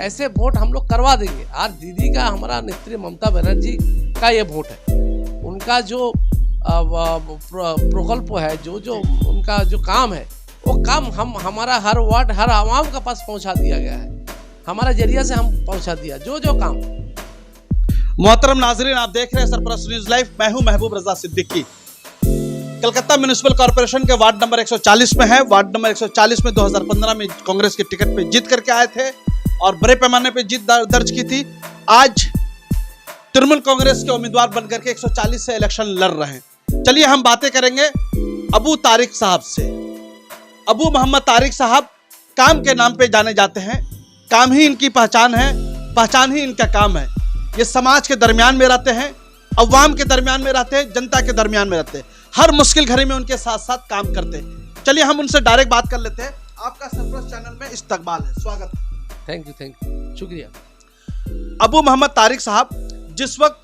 ऐसे वोट हम लोग करवा देंगे। आज दीदी का, हमारा नेत्री ममता बनर्जी का ये वोट है। उनका जो प्रकल्प है, जो उनका जो काम है, वो काम हमारा हर वार्ड, हर आवाम के पास पहुंचा दिया गया है। हमारा जरिया से हम पहुंचा दिया जो काम। मोहतरम नाजरीन, आप देख रहे हैं सरफराज न्यूज़ लाइव। मैं हूं महबूब रजा सिद्दीकी। कलकत्ता म्युनिसिपल कॉर्पोरेशन के वार्ड नंबर 140 में है। वार्ड नंबर 140 में 2015 में कांग्रेस के टिकट पे जीत करके आए थे और बड़े पैमाने पे जीत दर्ज की थी। आज तृणमूल कांग्रेस के उम्मीदवार बनकर के 140 से इलेक्शन लड़ रहे हैं। चलिए हम बातें करेंगे अबू तारिक साहब से। अबू मोहम्मद तारिक साहब काम के नाम पे जाने जाते हैं। काम ही इनकी पहचान है, पहचान ही इनका काम है। ये समाज के दरमियान में रहते हैं, अवाम के दरमियान में रहते हैं, जनता के दरमियान में रहते हैं। हर मुश्किल घड़ी में उनके साथ साथ काम करते हैं। चलिए हम उनसे डायरेक्ट बात कर लेते हैं। आपका सरफराज चैनल में इस्तकबाल है, स्वागत है। थैंक यू, शुक्रिया। अबू मोहम्मद तारिक साहब, जिस वक्त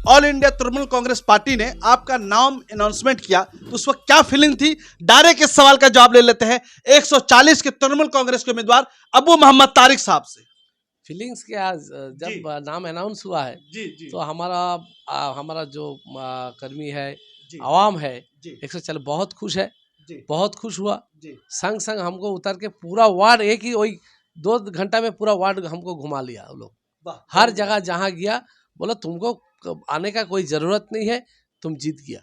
all India Trinamool Congress party ने आपका नाम अनाउंसमेंट किया तो उस वक्त क्या फीलिंग थी? डायरेक्ट इस सवाल का जवाब ले लेते हैं 140 के तृणमूल कांग्रेस के उम्मीदवार अबू मोहम्मद तारिक साहब से। फीलिंग्स क्या, जब नाम अनाउंस हुआ है तो हमारा जो कर्मी है, आवाम है, 140 बहुत खुश है, बहुत खुश हुआ। संग संग हमको उतर के पूरा वार्ड, एक ही वही 2 घंटा में पूरा वार्ड हमको घुमा लिया। वो लोग हर जगह जहाँ गया बोला तुमको आने का कोई जरूरत नहीं है, तुम जीत गया।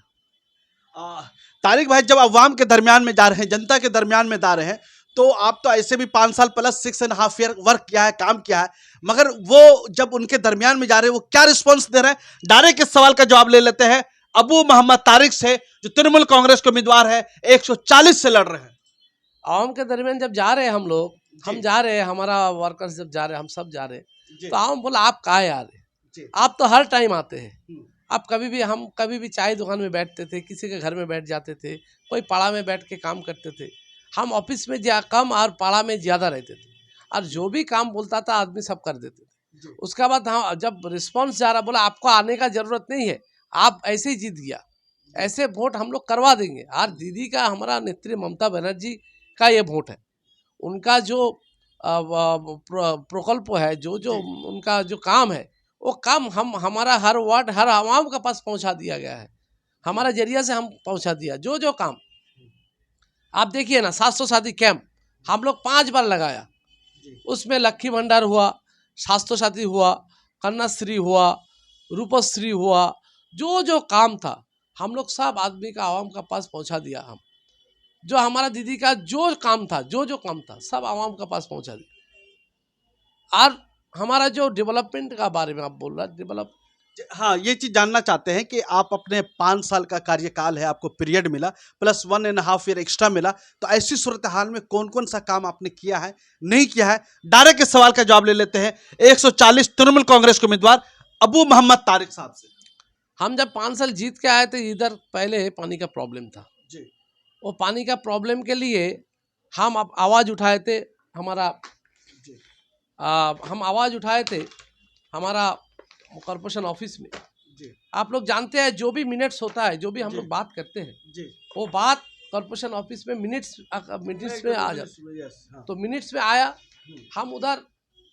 तारिक भाई, जब अवाम के दरमियान में जा रहे हैं, जनता के दरमियान में जा रहे हैं, तो आप तो ऐसे भी 5 साल प्लस 6.5 ईयर वर्क किया है, काम किया है, मगर वो जब उनके दरमियान में जा रहे हैं वो क्या रिस्पॉन्स दे रहे हैं? डायरेक्ट इस सवाल का जवाब ले लेते हैं अबू मोहम्मद तारिक से, जो तृणमूल कांग्रेस के उम्मीदवार है, 140 से लड़ रहे हैं। आवाम के दरमियान जब जा रहे हैं हम जा रहे हैं, हमारा वर्कर्स जब जा रहे हैं, हम सब जा रहे हैं, तो आवाम बोला आप कहाँ आ रहे हैं? आप तो हर टाइम आते हैं। आप हम कभी भी चाय दुकान में बैठते थे, किसी के घर में बैठ जाते थे, कोई पाड़ा में बैठ के काम करते थे। हम ऑफिस में कम और पाड़ा में ज़्यादा रहते थे, और जो भी काम बोलता था आदमी सब कर देते थे। उसके बाद हम जब रिस्पॉन्स जा रहा, बोला आपको आने का ज़रूरत नहीं है, आप ऐसे ही जीत गया, ऐसे वोट हम लोग करवा देंगे। आज दीदी का, हमारा नेत्री ममता बनर्जी का ये वोट है। उनका जो प्रकल्प है, जो उनका जो काम है, वो काम हमारा हर वार्ड, हर आवाम के पास पहुंचा दिया गया है। हमारा जरिया से हम पहुंचा दिया जो काम। आप देखिए ना, 700 शादी कैंप हम लोग 5 बार लगाया। उसमें लक्ष्मी भंडार हुआ, स्वास्थ्य साथी हुआ, कन्याश्री हुआ, रूपश्री हुआ, जो काम था हम लोग सब आदमी का, आवाम का पास पहुंचा दिया। हम जो हमारा दीदी का जो काम था, जो काम था, सब आवाम का पास पहुंचा दिया। और हमारा जो डेवलपमेंट का बारे में आप बोल रहा है, हाँ, ये चीज जानना चाहते हैं कि आप अपने 5 साल का कार्यकाल है, आपको पीरियड मिला, प्लस 1.5 ईयर एक्स्ट्रा मिला, तो ऐसी सूरत हाल में कौन कौन सा काम आपने किया है, नहीं किया है? डायरेक्ट इस सवाल का जवाब ले लेते हैं 140 तृणमूल कांग्रेस के उम्मीदवार अबू मोहम्मद तारिक साहब से। हम जब 5 साल जीत के आए थे, इधर पहले पानी का प्रॉब्लम था जी। वो पानी का प्रॉब्लम के लिए हम आवाज़ उठाए थे। हम आवाज़ उठाए थे हमारा कॉर्पोरेशन ऑफिस में जी। आप लोग जानते हैं, जो भी मिनट्स होता है, जो भी हम लोग बात करते हैं जी, वो बात कॉर्पोरेशन ऑफिस में मिनट्स में आ जाती है। तो मिनट्स में आया, हम उधर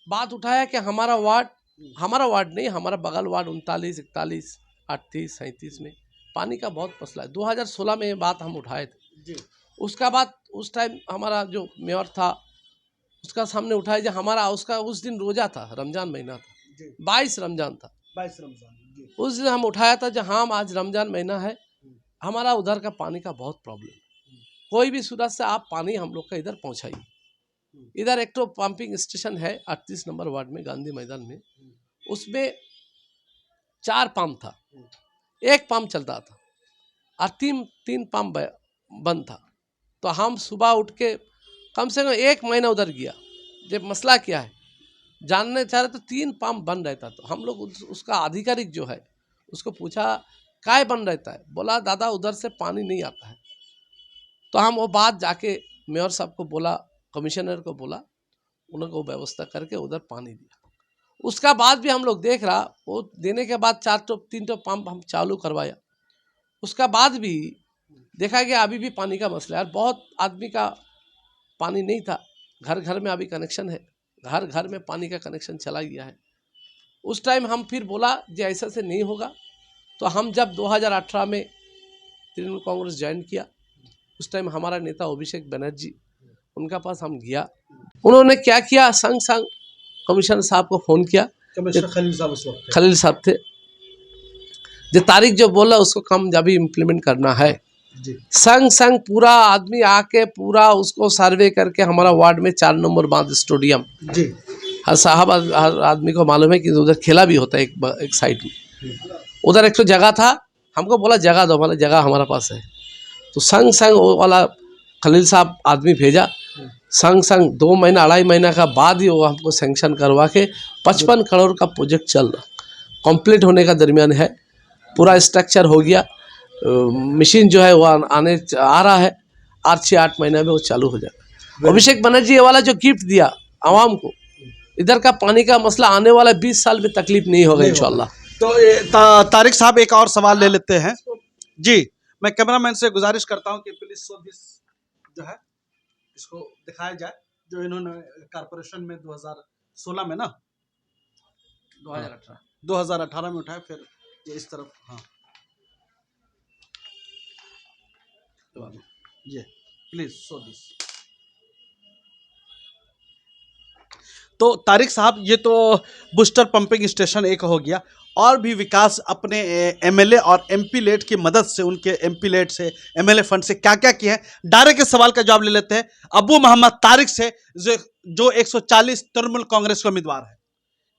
बात उठाया कि हमारा वार्ड नहीं, हमारा बगल वार्ड 39, 41, 38, 37 में पानी का बहुत मसला है। 2016 में ये बात हम उठाए थे। उसका बाद उस टाइम हमारा जो मेयर था उसका सामने उठाया, जो हमारा उसका उस दिन रोजा था, रमजान महीना था, 22 रमजान था, 22 रमजान। उस दिन हम उठाया था, जहाँ हम आज रमजान महीना है, हमारा उधर का पानी का बहुत प्रॉब्लम है। कोई भी सूरत से आप पानी हम लोग का इधर पहुँचाइए। इधर एक तो पंपिंग स्टेशन है 38 नंबर वार्ड में, गांधी मैदान में, उसमें 4 पंप था, 1 पंप चलता था और 3 पंप बंद था। तो हम सुबह उठ के कम से कम 1 महीना उधर गया, जब मसला क्या है जानने चाह रहे, तो 3 पंप बंद रहता। तो हम लोग उसका आधिकारिक जो है उसको पूछा काय बंद रहता है, बोला दादा उधर से पानी नहीं आता है। तो हम वो बात जाके मेयर साहब को बोला, कमिश्नर को बोला, उनको व्यवस्था करके उधर पानी दिया। उसका बाद भी हम लोग देख रहा, वो देने के बाद 3 पंप हम चालू करवाया। उसका बाद भी देखा गया अभी भी पानी का मसला है। बहुत आदमी का पानी नहीं था, घर घर में अभी कनेक्शन है, घर घर में पानी का कनेक्शन चला गया है। उस टाइम हम फिर बोला जो ऐसा से नहीं होगा, तो हम जब 2018 में तृणमूल कांग्रेस ज्वाइन किया, उस टाइम हमारा नेता अभिषेक बनर्जी, उनका पास हम गया। उन्होंने क्या किया, संग संग कमिश्नर साहब को फ़ोन किया, कमिश्नर खलील साहब उस वक्त खलील साहब थे, जो तारीख जो बोला उसको कामयाबी इम्प्लीमेंट करना है। जी संग संग पूरा आदमी आके पूरा उसको सर्वे करके हमारा वार्ड में 4 नंबर बांध स्टेडियम, जी हर साहब हर आदमी को मालूम है कि उधर खेला भी होता है एक साइड में, उधर एक तो जगह था, हमको बोला जगह दो, हमारा जगह हमारा पास है। तो संग संग वो वाला खलील साहब आदमी भेजा, संग संग 2 महीना 2.5 महीना का बाद ही वो हमको सैंक्शन करवा के 55 करोड़ का प्रोजेक्ट चल रहा, कंप्लीट होने का दरमियान है। पूरा स्ट्रक्चर हो गया, मशीन जो है वो आने आ रहा है, 8 महीना में वो चालू हो जाएगा। अभिषेक बनर्जी ये वाला जो गिफ्ट दिया आवाम को, इधर का पानी का मसला आने वाला 20 साल में तकलीफ नहीं होगा इंशाल्लाह। तो तारिक साहब एक और सवाल ले लेते हैं। जी, मैं कैमरामैन से गुजारिश करता हूं कि प्लीज शो दिस जो है इसको दिखाया जाए, जो इन्होंने कारपोरेशन में 2016 में ना 2018 में उठाया, फिर ये इस तरफ। हाँ ये प्लीज शो दिस। तो तारिक साहब, ये तो बूस्टर पंपिंग स्टेशन एक हो गया, और भी विकास अपने एमएलए और एमपी लेट की मदद से, उनके एमपी लेट से, एमएलए फंड से क्या क्या किया है, डायरेक्ट इस सवाल का जवाब ले लेते हैं अबू मोहम्मद तारिक से, जो 140 तृणमूल कांग्रेस के उम्मीदवार है।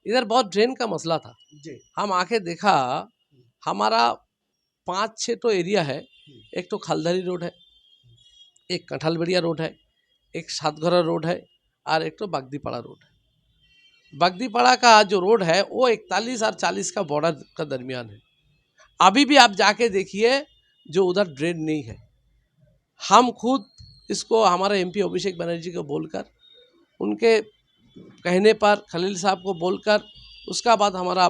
इधर बहुत ड्रेन का मसला था जी, हम आके देखा, हमारा 5-6 तो एरिया है, एक तो खालधारी रोड है, एक कठलबेड़िया रोड है, एक सातघरा रोड है, और एक तो बागदीपाड़ा रोड है। बागदीपाड़ा का जो रोड है वो 41 और 40 का बॉर्डर का दरमियान है। अभी भी आप जाके देखिए जो उधर ड्रेन नहीं है। हम खुद इसको हमारे एमपी अभिषेक बनर्जी को बोलकर, उनके कहने पर खलील साहब को बोलकर, उसका बाद हमारा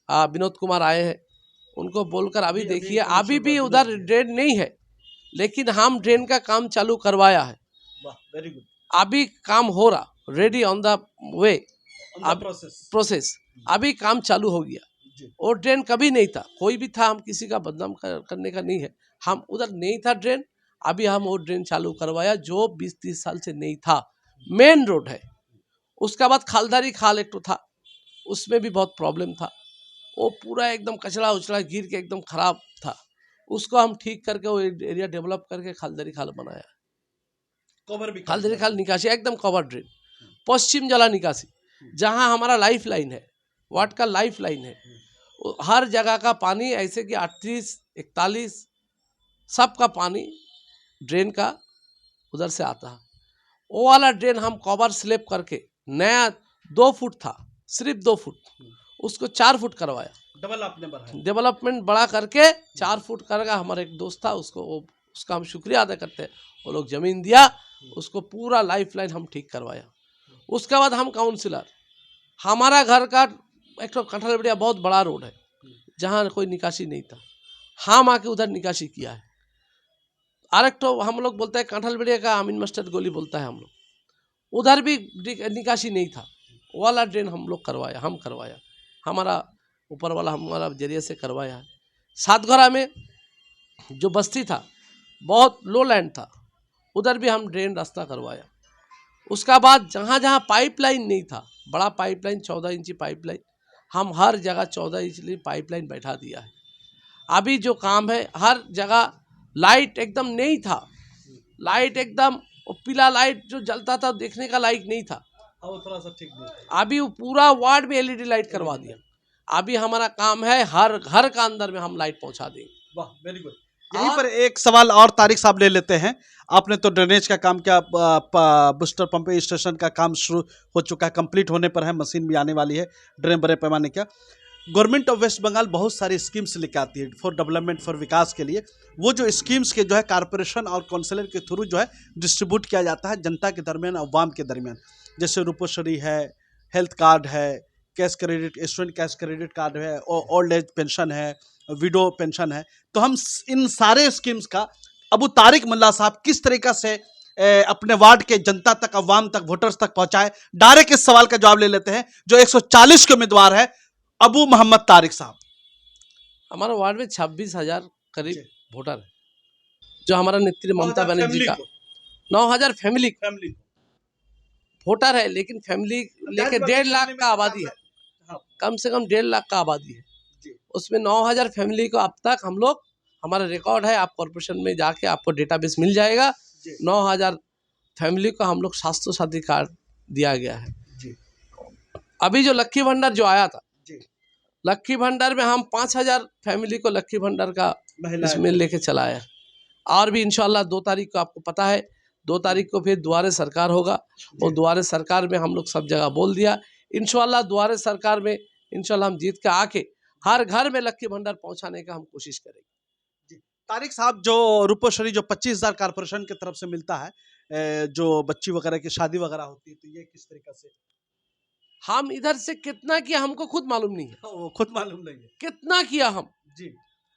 विनोद कुमार आए हैं, उनको बोलकर अभी देखिए अभी भी उधर ड्रेन नहीं है, लेकिन हम ड्रेन का काम चालू करवाया है। Very good. अभी काम हो रहा, ready on the way, process अभी काम चालू हो गया। और ड्रेन कभी नहीं था, कोई भी था, हम किसी का बदनाम करने का नहीं है, हम उधर नहीं था ड्रेन, अभी हम वो ड्रेन चालू करवाया जो 20-30 साल से नहीं था। मेन रोड है। उसका बाद खालधारी खाल एक तो था, उसमें भी बहुत प्रॉब्लम था, वो पूरा एकदम कचरा उचड़ा गिर के एकदम खराब था, उसको हम ठीक करके वो एरिया डेवलप करके खालधारी खाल बनाया। कवर भी खालधारी खाल निकासी एकदम कवर ड्रेन, पश्चिम जला निकासी, जहां हमारा लाइफ लाइन है, वार्ड का लाइफ लाइन है, हर जगह का पानी ऐसे कि 38-41 सबका पानी ड्रेन का उधर से आता है। वो वाला ड्रेन हम कवर स्लैब करके, नया 2 फुट था, सिर्फ 2 फुट, उसको 4 फुट करवाया, डेवलपमेंट बड़ा करके 4 फुट करके। हमारा एक दोस्त था, उसका हम शुक्रिया अदा करते हैं, वो लोग ज़मीन दिया, उसको पूरा लाइफ लाइन हम ठीक करवाया। उसके बाद हम काउंसिलर, हमारा घर का एक तो कठलबेड़िया बहुत बड़ा रोड है जहाँ कोई निकासी नहीं था, हम आके उधर निकासी किया है। और एक तो हम लोग बोलते हैं कठलबेड़िया का अमीन मस्टर्ड गोली बोलता है हम लोग, उधर भी निकासी नहीं था, वाला ड्रेन हम लोग करवाया, हम करवाया, हमारा ऊपर वाला हमारा जरिए से करवाया है। सातघरा में जो बस्ती था बहुत लो लैंड था, उधर भी हम ड्रेन रास्ता करवाया। उसका बाद जहाँ जहाँ पाइपलाइन नहीं था, बड़ा पाइपलाइन 14 इंची पाइपलाइन, हम हर जगह 14 इंची पाइपलाइन बैठा दिया है। अभी जो काम है हर जगह, लाइट एकदम नहीं था, लाइट एकदम पीला लाइट जो जलता था देखने का लाइक नहीं था, वो थोड़ा सा ठीक नहीं, अभी वो पूरा वार्ड में एलईडी लाइट करवा दिया। अभी हमारा काम है हर घर का अंदर में हम लाइट पहुंचा देंगे। वाह, वेरी गुड। यहीं पर एक सवाल और तारिक साहब ले लेते हैं। आपने तो ड्रेनेज का काम किया, बूस्टर पंपिंग स्टेशन का काम शुरू हो चुका है, कंप्लीट होने पर है, मशीन भी आने वाली है, ड्रेन बड़े पैमाने का। गवर्नमेंट ऑफ वेस्ट बंगाल बहुत सारी स्कीम्स लेके आती है फॉर डेवलपमेंट, फॉर विकास के लिए। वो जो स्कीम्स के जो है कारपोरेशन और काउंसिलर के थ्रू जो है डिस्ट्रीब्यूट किया जाता है जनता के दरमियान, अवाम के दरमियान, जैसे रूपोश्री है, हेल्थ कार्ड है, cash credit, student cash credit card है, ओल्ड एज पेंशन है, विडो पेंशन है। तो हम इन सारे स्कीम्स का अबू तारिक मुल्ला साहब किस तरीक़ा से अपने वार्ड के जनता तक, अवाम तक, वोटर्स तक पहुंचाए। डायरेक्ट इस सवाल का जवाब ले लेते हैं जो 140 के उम्मीदवार है अबू मोहम्मद तारिक साहब। हमारे वार्ड में 26,000 करीब वोटर है, जो हमारा नेत्री ममता बनर्जी का 9,000 फैमिली वोटर है, लेकिन फैमिली लेके 1.5 लाख का आबादी है, कम से कम 1.5 लाख का आबादी है। उसमें 9,000 फैमिली को अब तक हम लोग, हमारा रिकॉर्ड है, आप कॉर्पोरेशन में जाके आपको डेटाबेस मिल जाएगा, 9,000 फैमिली को हम लोग स्वास्थ्य साथी कार्ड दिया गया है। अभी जो लक्की भंडार जो आया था, लक्की भंडार में हम 5,000 फैमिली को लक्की भंडार का इसमें लेके चलाया। और भी इंशाल्लाह 2 तारीख को, आपको पता है 2 तारीख को फिर दुआरे सरकार होगा, और दुआरे सरकार में हम लोग सब जगह बोल दिया, इंशाल्लाह दुआरे सरकार में इंशाल्लाह हम जीत के आके हर घर में लक्की भंडार पहुंचाने का हम कोशिश करेंगे। तारिक साहब, जो रूपश्री जो 25,000 कारपोरेशन की तरफ से मिलता है, जो बच्ची वगैरह की शादी वगैरह होती है, तो ये किस तरीके से हम इधर से कितना किया हमको खुद मालूम नहीं है, वो खुद मालूम नहीं है कितना किया हम जी।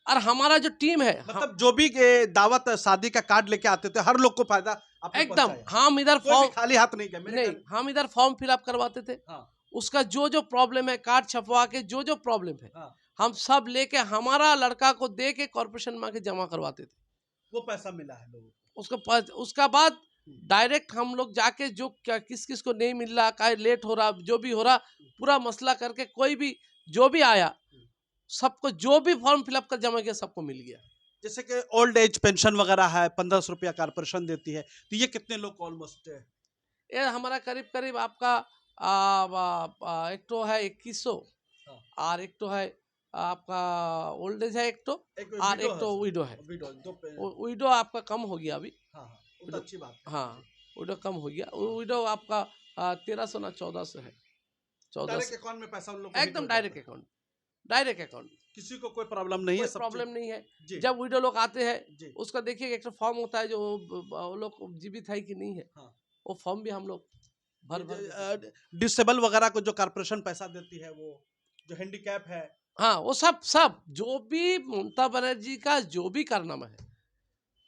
और हमारा जो टीम है, मतलब जो भी दावत शादी का कार्ड लेके आते थे, हर लोग को फायदा एकदम। हम इधर फॉर्म खाली हाथ नहीं गए, नहीं, हम इधर फॉर्म फिलअप करवाते थे। उसका जो प्रॉब्लम है, कार्ड छपवा के जो प्रॉब्लम है, हम सब लेके हमारा लड़का को दे के कॉर्पोरेशन में के जमा करवाते थे। वो पैसा मिला है लोगों को। उसका बाद डायरेक्ट हम लोग जाके जो क्या किस किस को नहीं मिल रहा, का लेट हो रहा, जो भी हो रहा, पूरा मसला करके कोई भी जो भी आया, सबको जो भी फॉर्म फिलअप कर जमा किया, सबको मिल गया। जैसे कि ओल्ड एज पेंशन वगैरह है, 1500 रुपया कारपोरेशन देती है, तो ये कितने लोग ऑलमोस्ट है? ये हमारा करीब करीब आपका एक तो है 2100, और एक तो है आपका ओल्ड एज है, एक तो और एक तो विडो है। विडो आपका कम हो गया अभी, तो अच्छी बात है। हाँ, विडो कम हो गया। विडो आपका 1300 ना 1400 है। 1400 अकाउंट में पैसा उन लोग एकदम डायरेक्ट अकाउंट, किसी को कोई प्रॉब्लम नहीं है, प्रॉब्लम नहीं है। जब विडो लोग आते हैं, उसका देखिए एक फॉर्म होता है, जो वो लोग जीवित है कि नहीं है, वो फॉर्म भी हम लोग भर डिसेबल वगैरह को जो कारपोरेशन पैसा देती है, वो जो हैंडीकैप है, हाँ, वो सब जो भी ममता बनर्जी का जो भी कारनामा है,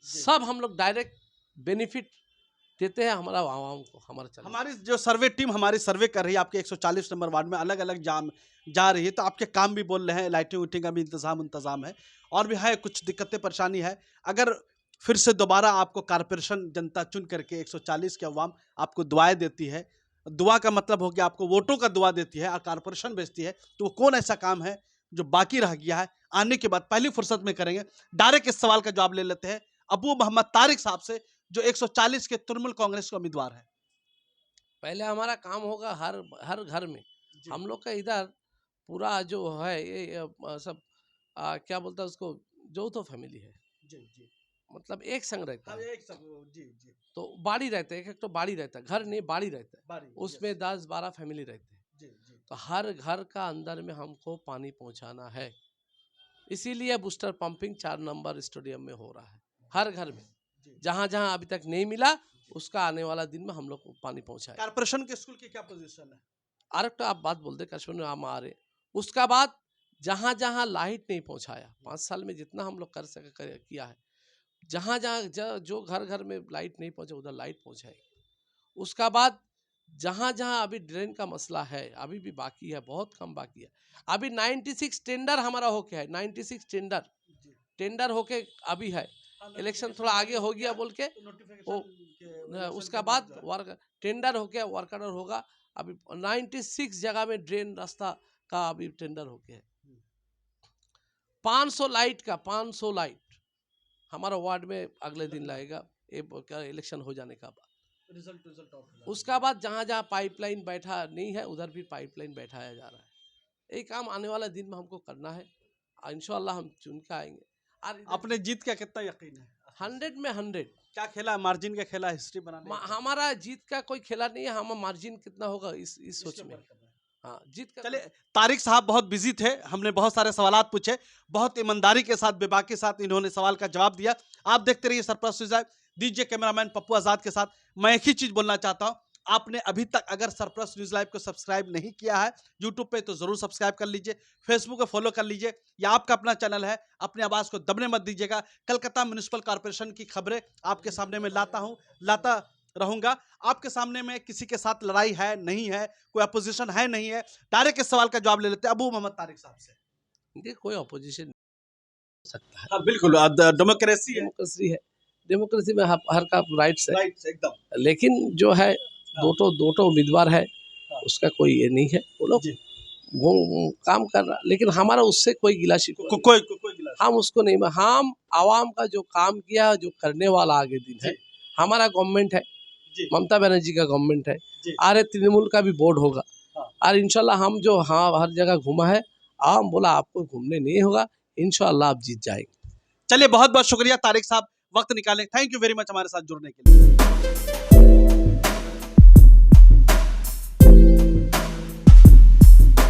सब हम लोग डायरेक्ट बेनिफिट देते हैं हमारा आवाम को। हमारी जो सर्वे टीम हमारी सर्वे कर रही है, आपके 140 नंबर वार्ड में अलग अलग जा रही है, तो आपके काम भी बोल रहे हैं, लाइटिंग उटिंग का भी इंतजाम है, और भी है कुछ दिक्कतें परेशानी है। अगर फिर से दोबारा आपको कारपोरेशन जनता चुन करके 140 के अवाम आपको दुआएं देती है, दुआ का मतलब हो गया आपको वोटों का दुआ देती है और कारपोरेशन भेजती है, तो वो कौन ऐसा काम है जो बाकी रह गया है, आने के बाद पहली फुर्सत में करेंगे। डायरेक्ट इस सवाल का जवाब ले लेते हैं अबू मोहम्मद तारिक साहब से, जो 140 के तृणमूल कांग्रेस के उम्मीदवार है। पहले हमारा काम होगा हर घर में, हम लोग का इधर पूरा जो है ये सब क्या बोलता है उसको, जो तो फैमिली है जी। मतलब एक संग रहता है, जी। तो बाड़ी रहता है, एक तो बाड़ी रहता है, घर नहीं बाड़ी रहता है, उसमें 10-12 फैमिली रहते हैं। तो हर घर का अंदर में हमको पानी पहुंचाना है, इसीलिए बूस्टर पंपिंग 4 नंबर स्टेडियम में हो रहा है। हर घर में जहाँ जहाँ अभी तक नहीं मिला, उसका आने वाला दिन में हम लोग को पानी पहुंचाए। कारपोरेशन के स्कूल की क्या पोजीशन है? और तो आप बात बोलते कश्मीर में हम आ रहे, उसका बाद जहाँ जहाँ लाइट नहीं पहुंचाया, 5 साल में जितना हम लोग कर सके किया है, जहाँ जहाँ जो घर घर में लाइट नहीं पहुंचा, उधर लाइट पहुंचाए। उसका बाद जहाँ जहाँ अभी ड्रेन का मसला है, अभी भी बाकी है, बहुत कम बाकी है। अभी 96 टेंडर हमारा होके है, 96 टेंडर होके अभी है। इलेक्शन थोड़ा आगे हो गया बोल के उसका बाद टेंडर हो गया, वर्क ऑर्डर होगा। अभी 96 जगह में ड्रेन रास्ता का अभी टेंडर हो गया है। 500 लाइट हमारा वार्ड में अगले दिन लाएगा, इलेक्शन हो जाने का बाद। रिजल्ट उसका बाद जहाँ जहाँ पाइपलाइन बैठा नहीं है, उधर भी पाइपलाइन बैठाया जा रहा है। यही काम आने वाला दिन में हमको करना है, इंशाल्लाह हम चुन के आएंगे। अपने जीत का कितना यकीन है? 100 में 100। क्या खेला, मार्जिन का खेला, हिस्ट्री बनाने? हमारा जीत का कोई खेला नहीं है, हम मार्जिन कितना होगा इस सोच में। हाँ, जीत का। चले, तारिक साहब बहुत बिजी थे, हमने बहुत सारे सवालात पूछे, बहुत ईमानदारी के साथ, बेबाकी के साथ इन्होंने सवाल का जवाब दिया। आप देखते रहिए सरप्राइज। दीजिए कैमरामैन पप्पू आजाद के साथ। मैं एक ही चीज बोलना चाहता हूँ, आपने अभी तक अगर सरप्लस न्यूज लाइव को सब्सक्राइब नहीं किया है यूट्यूब पे तो जरूर सब्सक्राइब कर लीजिए, फेसबुक पे फॉलो कर लीजिए। यह आपका अपना चैनल है, अपनी आवाज को दबने मत दीजिएगा। कलकत्ता म्युनिसिपल कॉर्पोरेशन की खबरें आपके सामने में लाता रहूंगा। आपके सामने में किसी के साथ लड़ाई है नहीं है, कोई अपोजिशन है नहीं है, डायरेक्ट इस सवाल का जवाब ले लेते हैं अबू मोहम्मद तारिक साहब से। ये कोई अपोजिशन हो सकता है। हाँ बिल्कुल, डेमोक्रेसी है, डेमोक्रेसी है, डेमोक्रेसी में हर का राइट्स है, राइट एकदम। लेकिन जो है दो उम्मीदवार है, उसका कोई ये नहीं है। वो लोग वो काम कर रहा, लेकिन हमारा उससे कोई गिला शिकवा कोई हम उसको नहीं। हम आवाम का जो काम किया, जो करने वाला आगे दिन है, हमारा गवर्नमेंट है, ममता बनर्जी का गवर्नमेंट है, आरे तृणमूल का भी बोर्ड होगा। और इंशाल्लाह हम जो हर जगह घूमा है, आवाम बोला आपको घूमने नहीं होगा, इंशाल्लाह आप जीत जाएंगे। चलिए बहुत बहुत शुक्रिया तारिक साहब, वक्त निकालें। थैंक यू वेरी मच हमारे साथ जुड़ने के लिए।